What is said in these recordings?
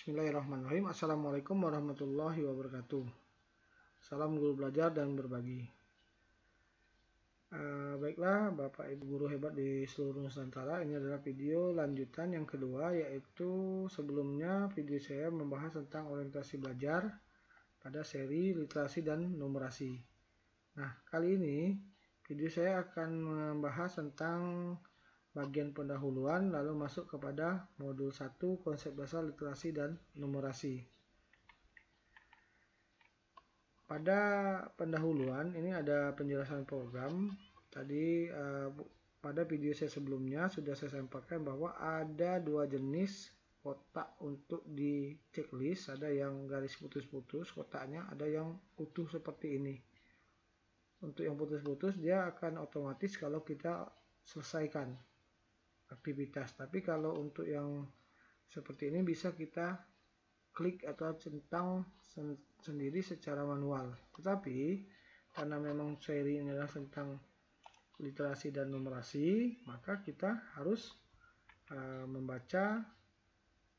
Bismillahirrahmanirrahim. Assalamualaikum warahmatullahi wabarakatuh. Salam guru belajar dan berbagi. Baiklah Bapak Ibu guru hebat di seluruh Nusantara, ini adalah video lanjutan yang kedua, yaitu sebelumnya video saya membahas tentang orientasi belajar pada seri literasi dan numerasi. Nah, kali ini video saya akan membahas tentang bagian pendahuluan, lalu masuk kepada modul 1 konsep dasar literasi dan numerasi. Pada pendahuluan ini ada penjelasan program. Tadi pada video saya sebelumnya sudah saya sampaikan bahwa ada dua jenis kotak untuk di checklist, ada yang garis putus-putus kotaknya, ada yang utuh seperti ini. Untuk yang putus-putus dia akan otomatis kalau kita selesaikan aktivitas, tapi kalau untuk yang seperti ini bisa kita klik atau centang sendiri secara manual. Tetapi karena memang seri ini adalah tentang literasi dan numerasi, maka kita harus membaca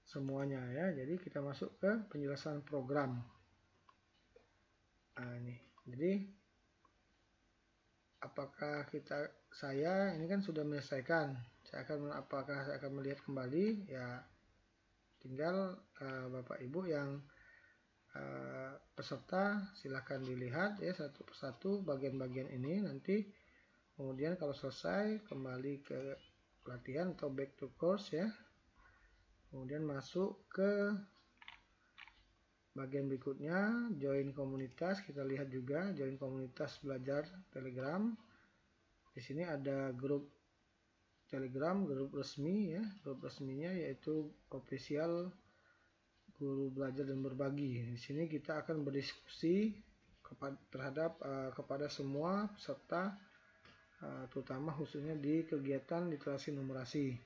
semuanya ya. Jadi kita masuk ke penjelasan program. Ini jadi apakah saya ini kan sudah menyelesaikan, apakah saya akan melihat kembali ya, tinggal Bapak Ibu yang peserta silahkan dilihat ya satu persatu bagian-bagian ini, nanti kemudian kalau selesai kembali ke pelatihan atau back to course ya, kemudian masuk ke bagian berikutnya, join komunitas. Kita lihat juga join komunitas belajar Telegram. Di sini ada grup Telegram, grup resmi ya. Grup resminya yaitu official guru belajar dan berbagi. Di sini kita akan berdiskusi kepada semua peserta, terutama khususnya di kegiatan literasi numerasi.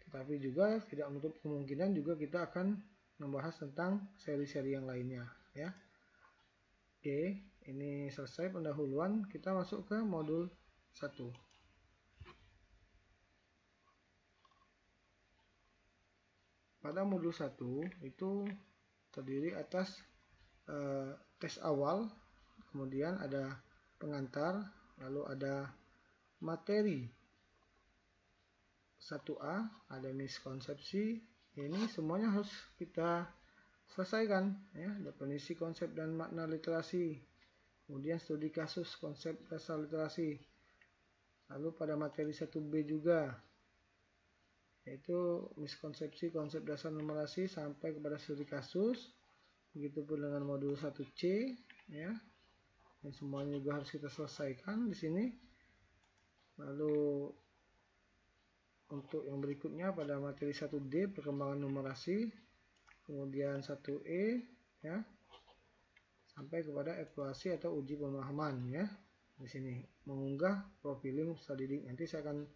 Tetapi juga tidak menutup kemungkinan juga kita akan membahas tentang seri-seri yang lainnya ya. Oke, ini selesai pendahuluan, kita masuk ke modul 1. Pada modul 1 itu terdiri atas tes awal, kemudian ada pengantar, lalu ada materi 1A, ada miskonsepsi. Ini semuanya harus kita selesaikan ya, definisi konsep dan makna literasi, kemudian studi kasus konsep dasar literasi. Lalu pada materi 1B juga, yaitu miskonsepsi konsep dasar numerasi sampai kepada studi kasus. Begitupun dengan modul 1C ya. Dan semuanya juga harus kita selesaikan di sini. Lalu untuk yang berikutnya pada materi 1D perkembangan numerasi, kemudian 1E ya, sampai kepada evaluasi atau uji pemahaman ya. Di sini mengunggah profiling peserta didik. Nanti saya akan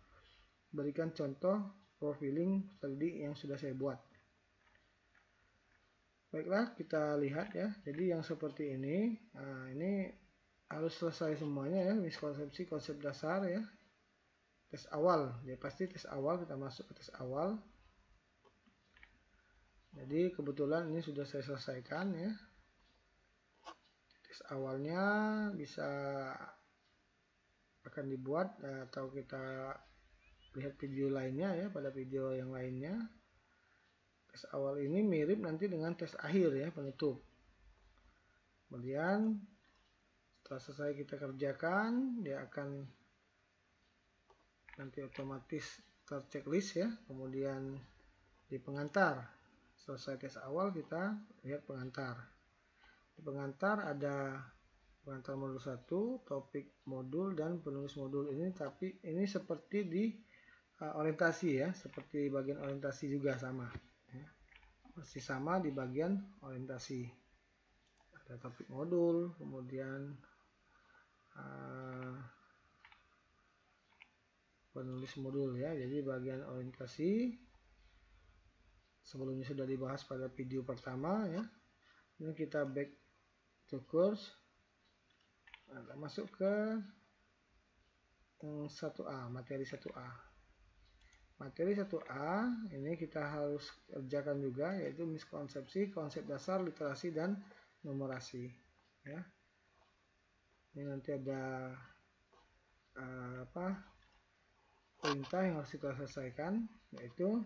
berikan contoh profiling peserta didik yang sudah saya buat. Baiklah, kita lihat ya. Jadi yang seperti ini, ini harus selesai semuanya ya, miskonsepsi konsep dasar ya. Tes awal, ya pasti tes awal, kita masuk ke tes awal. Jadi kebetulan ini sudah saya selesaikan ya. Tes awalnya bisa akan dibuat atau kita lihat video lainnya ya, pada video yang lainnya. Tes awal ini mirip nanti dengan tes akhir ya, penutup. Kemudian setelah selesai kita kerjakan, dia akan nanti otomatis terchecklist ya. Kemudian di pengantar, selesai tes awal kita lihat pengantar. Di pengantar ada pengantar modul 1, topik modul dan penulis modul ini, tapi ini seperti di orientasi ya, seperti bagian orientasi juga sama ya. Masih sama di bagian orientasi. Ada topik modul, kemudian penulis modul ya. Jadi bagian orientasi sebelumnya sudah dibahas pada video pertama ya. Ini kita back to course. Kita masuk ke 1A, materi 1A. Materi 1A ini kita harus kerjakan juga, yaitu miskonsepsi, konsep dasar, literasi, dan numerasi. Ya. Ini nanti ada perintah yang harus kita selesaikan, yaitu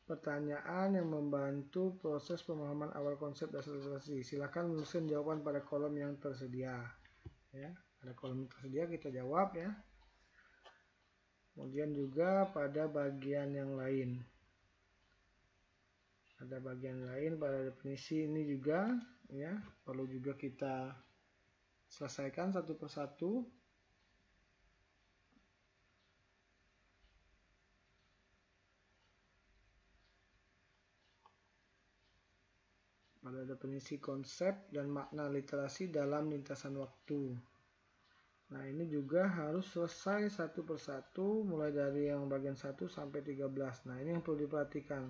pertanyaan yang membantu proses pemahaman awal konsep dasar literasi. Silakan menuliskan jawaban pada kolom yang tersedia. Ya, ada kolom yang tersedia, kita jawab ya. Kemudian juga pada bagian yang lain. Ada bagian lain pada definisi ini juga ya, perlu juga kita selesaikan satu persatu. Pada definisi konsep dan makna literasi dalam lintasan waktu. Nah, ini juga harus selesai satu persatu mulai dari yang bagian 1 sampai 13. Nah, ini yang perlu diperhatikan.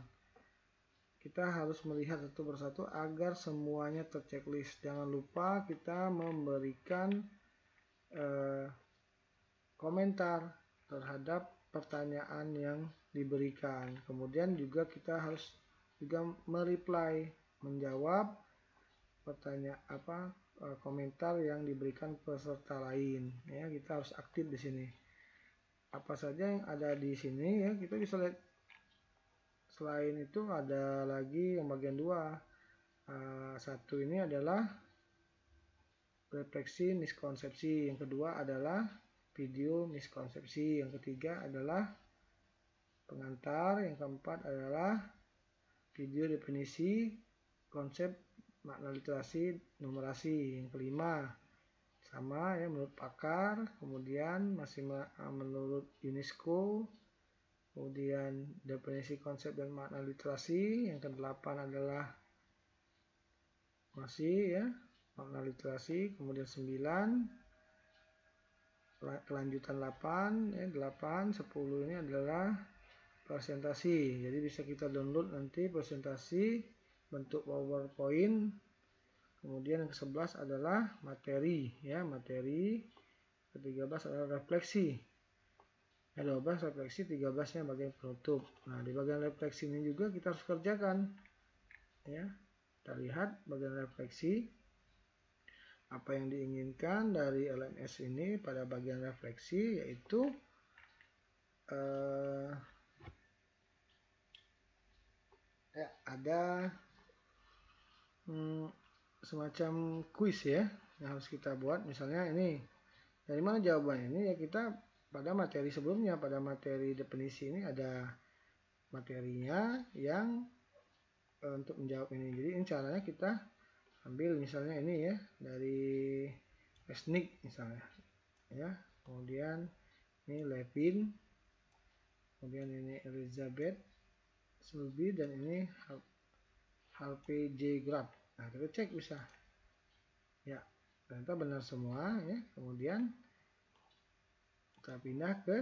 Kita harus melihat satu persatu agar semuanya terchecklist. Jangan lupa kita memberikan komentar terhadap pertanyaan yang diberikan. Kemudian juga kita harus juga mereply, menjawab pertanyaan komentar yang diberikan peserta lain ya. Kita harus aktif di sini. Apa saja yang ada di sini ya, kita bisa lihat. Selain itu ada lagi yang bagian 2. Satu ini adalah refleksi miskonsepsi, yang kedua adalah video miskonsepsi, yang ketiga adalah pengantar, yang keempat adalah video definisi konsep makna literasi numerasi, yang kelima sama ya menurut pakar, kemudian masih menurut UNESCO, kemudian definisi konsep dan makna literasi, yang kedelapan adalah masih ya makna literasi, kemudian 9 kelanjutan 8 ya, 8 10 ini adalah presentasi. Jadi bisa kita download nanti presentasi bentuk PowerPoint. Kemudian yang ke-11 adalah materi ya, materi. Ke-13 adalah refleksi. Ya, 12 refleksi, 13-nya bagian penutup. Nah, di bagian refleksi ini juga kita harus kerjakan. Ya. Kita lihat bagian refleksi. Apa yang diinginkan dari LMS ini pada bagian refleksi, yaitu ada semacam kuis ya yang harus kita buat. Misalnya ini, dari mana jawabannya? Ini ya kita pada materi sebelumnya, pada materi definisi ini ada materinya yang untuk menjawab ini. Jadi ini caranya kita ambil misalnya ini ya dari Resnick misalnya ya, kemudian ini Levin, kemudian ini Elizabeth Sulby, dan ini Harvey J. Grab. Nah, kita cek bisa ya, ternyata benar semua ya. Kemudian kita pindah ke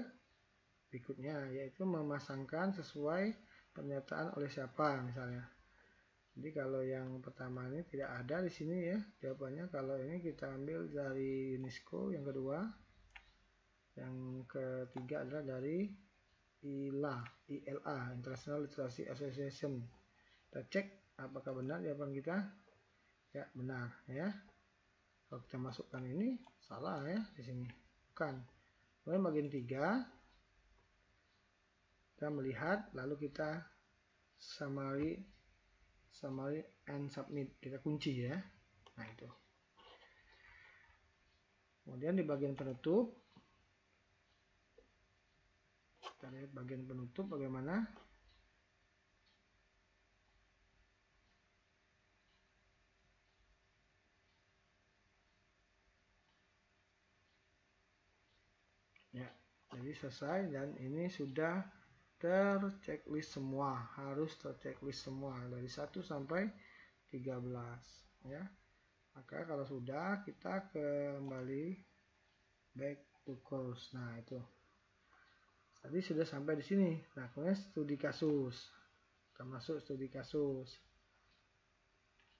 berikutnya, yaitu memasangkan sesuai pernyataan oleh siapa misalnya. Jadi kalau yang pertama ini tidak ada di sini ya jawabannya. Kalau ini kita ambil dari UNESCO, yang kedua, yang ketiga adalah dari ILA International Literacy Association. Kita cek apakah benar jawaban kita. Ya, benar ya. Kalau kita masukkan ini salah ya di sini. Bukan. Kemudian bagian 3 kita melihat, lalu kita summary and submit, kita kunci ya. Nah, itu. Kemudian di bagian penutup, kita lihat bagian penutup bagaimana. Ya, jadi selesai, dan ini sudah terchecklist semua, harus terchecklist semua dari 1 sampai 13 ya. Maka kalau sudah, kita kembali back to course. Nah, itu tadi sudah sampai di sini. Nah, kemudian studi kasus, kita masuk studi kasus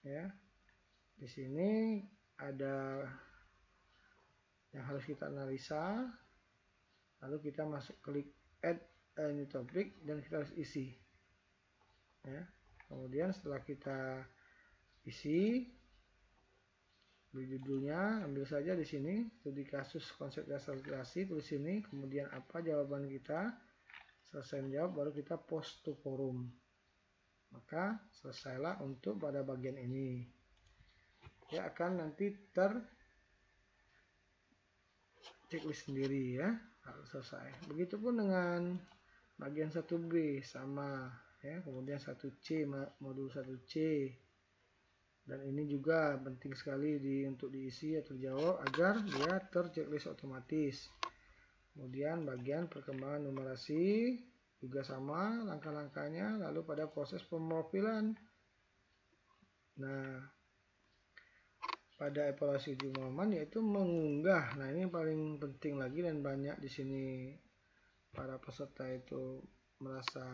ya. Di sini ada yang harus kita analisa, lalu kita masuk klik add ini topik dan kita harus isi ya. Kemudian setelah kita isi di judulnya, ambil saja di sini studi kasus konsep dasar literasi, tulis sini, kemudian apa jawaban kita, selesai menjawab baru kita post to forum. Maka selesailah untuk pada bagian ini. Ya, akan nanti checklist sendiri ya kalau selesai. Begitupun dengan bagian 1B sama ya, kemudian 1C modul 1C. Dan ini juga penting sekali untuk diisi atau dijawab agar dia terchecklist otomatis. Kemudian bagian perkembangan numerasi juga sama langkah-langkahnya, lalu pada proses pemrofilan. Nah, pada evaluasi uji pemahaman yaitu mengunggah. Nah, ini yang paling penting lagi dan banyak di sini para peserta itu merasa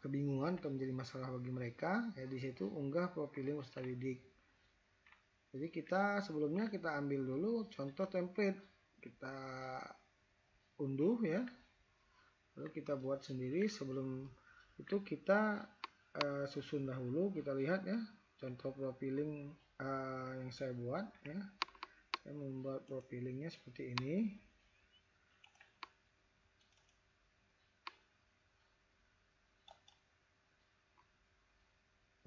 kebingungan atau menjadi masalah bagi mereka. Ya, di situ unggah profiling peserta didik. Jadi kita sebelumnya kita ambil dulu contoh template, kita unduh ya. Lalu kita buat sendiri. Sebelum itu kita susun dahulu, kita lihat ya contoh profiling yang saya buat ya. Saya membuat profilingnya seperti ini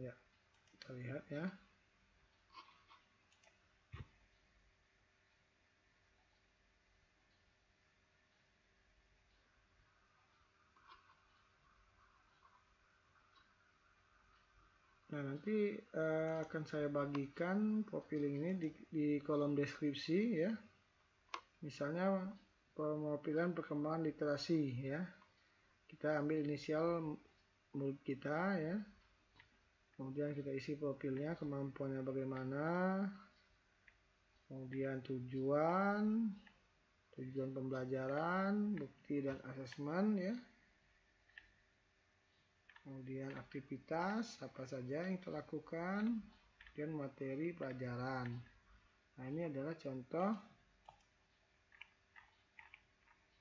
ya, kita lihat ya. Nah, nanti akan saya bagikan profiling ini di kolom deskripsi ya. Misalnya pemrofilan perkembangan literasi ya. Kita ambil inisial murid kita ya. Kemudian kita isi profilnya, kemampuannya bagaimana. Kemudian tujuan pembelajaran, bukti dan asesmen ya. Kemudian aktivitas apa saja yang kita lakukan, dan materi pelajaran. Nah, ini adalah contoh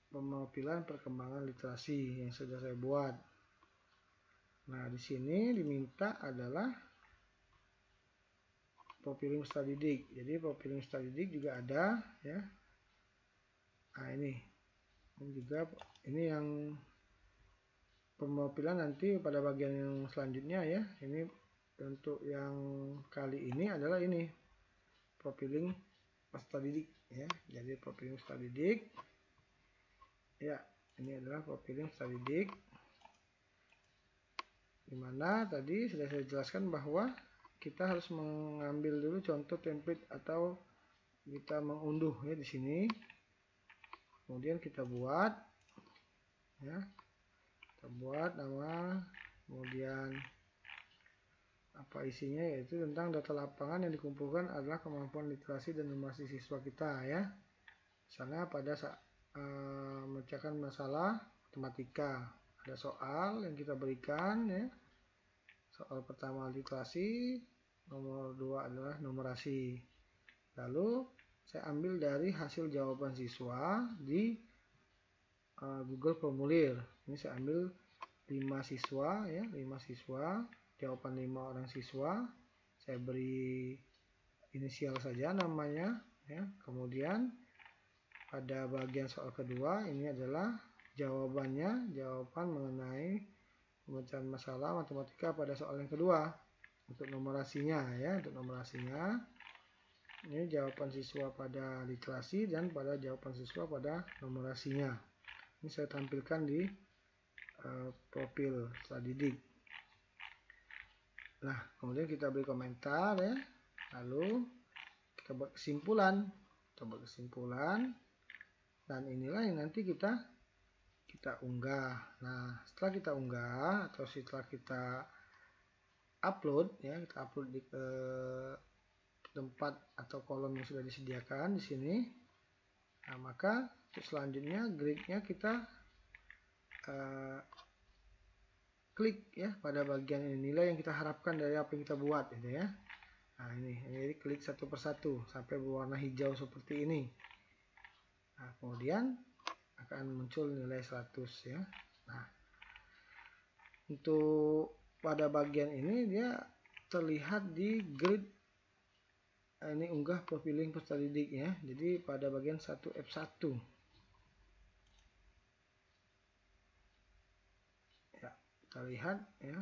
pemrofilan perkembangan literasi yang sudah saya buat. Nah, di sini diminta adalah profiling peserta didik. Jadi profiling peserta didik juga ada ya. Nah, ini juga ini yang pemrofilan nanti pada bagian yang selanjutnya ya. Ini untuk yang kali ini adalah ini profiling peserta didik ya. Jadi profiling peserta didik ya, ini adalah profiling peserta didik, dimana tadi sudah saya jelaskan bahwa kita harus mengambil dulu contoh template atau kita mengunduh ya di sini. Kemudian kita buat ya. Kita buat nama, kemudian apa isinya, yaitu tentang data lapangan yang dikumpulkan adalah kemampuan literasi dan numerasi siswa kita ya. Misalnya pada saat memecahkan masalah matematika, ada soal yang kita berikan ya. Soal pertama literasi, nomor 2 adalah numerasi. Lalu saya ambil dari hasil jawaban siswa di Google Formulir. Ini saya ambil 5 siswa ya, 5 siswa, jawaban 5 orang siswa. Saya beri inisial saja namanya ya. Kemudian pada bagian soal kedua ini adalah jawabannya, jawaban mengenai pemecahan masalah matematika pada soal yang kedua. Untuk numerasinya ya, untuk numerasinya ini jawaban siswa pada literasi dan pada jawaban siswa pada numerasinya. Ini saya tampilkan di profil peserta didik. Nah, kemudian kita beri komentar ya. Lalu kita buat kesimpulan. Dan inilah yang nanti kita unggah. Nah, setelah kita unggah atau setelah kita upload ya, kita upload di tempat atau kolom yang sudah disediakan di sini. Nah, maka selanjutnya grade-nya kita klik ya pada bagian ini, nilai yang kita harapkan dari apa yang kita buat gitu ya. Nah, ini jadi klik satu persatu sampai berwarna hijau seperti ini. Nah, kemudian akan muncul nilai 100 ya. Nah, untuk pada bagian ini dia terlihat di grid. Ini unggah profiling peserta didik ya. Jadi pada bagian 1F1 ya, kita lihat ya.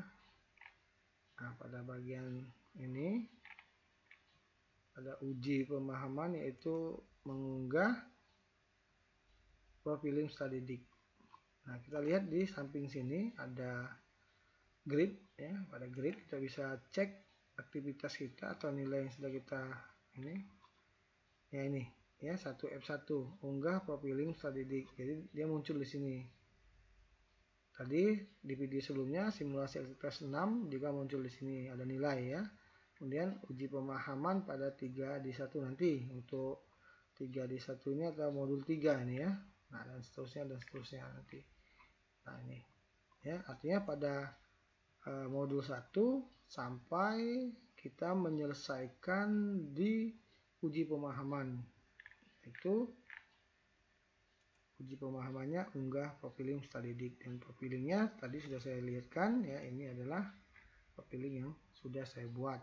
Nah, pada bagian ini ada uji pemahaman, yaitu mengunggah profiling peserta didik. Nah, kita lihat di samping sini ada grid ya. Pada grid kita bisa cek aktivitas kita atau nilai yang sudah kita ini ya, ini ya 1F1 unggah profiling peserta didik. Jadi dia muncul di sini. Tadi di video sebelumnya simulasi aktivitas 6 juga muncul di sini, ada nilai ya. Kemudian uji pemahaman pada 3D1 nanti, untuk 3D1 ini atau modul 3 ini ya. Nah, dan seterusnya nanti. Nah, ini ya, artinya pada modul 1 sampai kita menyelesaikan di uji pemahaman. Itu uji pemahamannya unggah profiling peserta didik, dan profilingnya tadi sudah saya lihatkan ya. Ini adalah profiling yang sudah saya buat.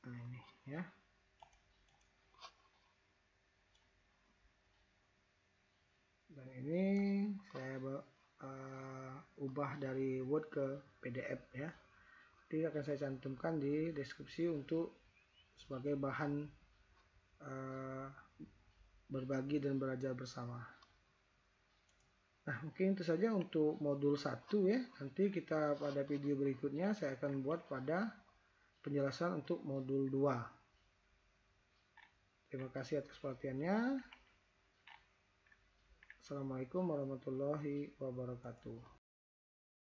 Nah, ini ya. Dan ini saya ubah dari Word ke PDF ya. Nanti akan saya cantumkan di deskripsi untuk sebagai bahan berbagi dan belajar bersama. Nah, mungkin itu saja untuk modul 1 ya. Nanti kita pada video berikutnya saya akan buat pada penjelasan untuk modul 2. Terima kasih atas perhatiannya. Assalamualaikum warahmatullahi wabarakatuh.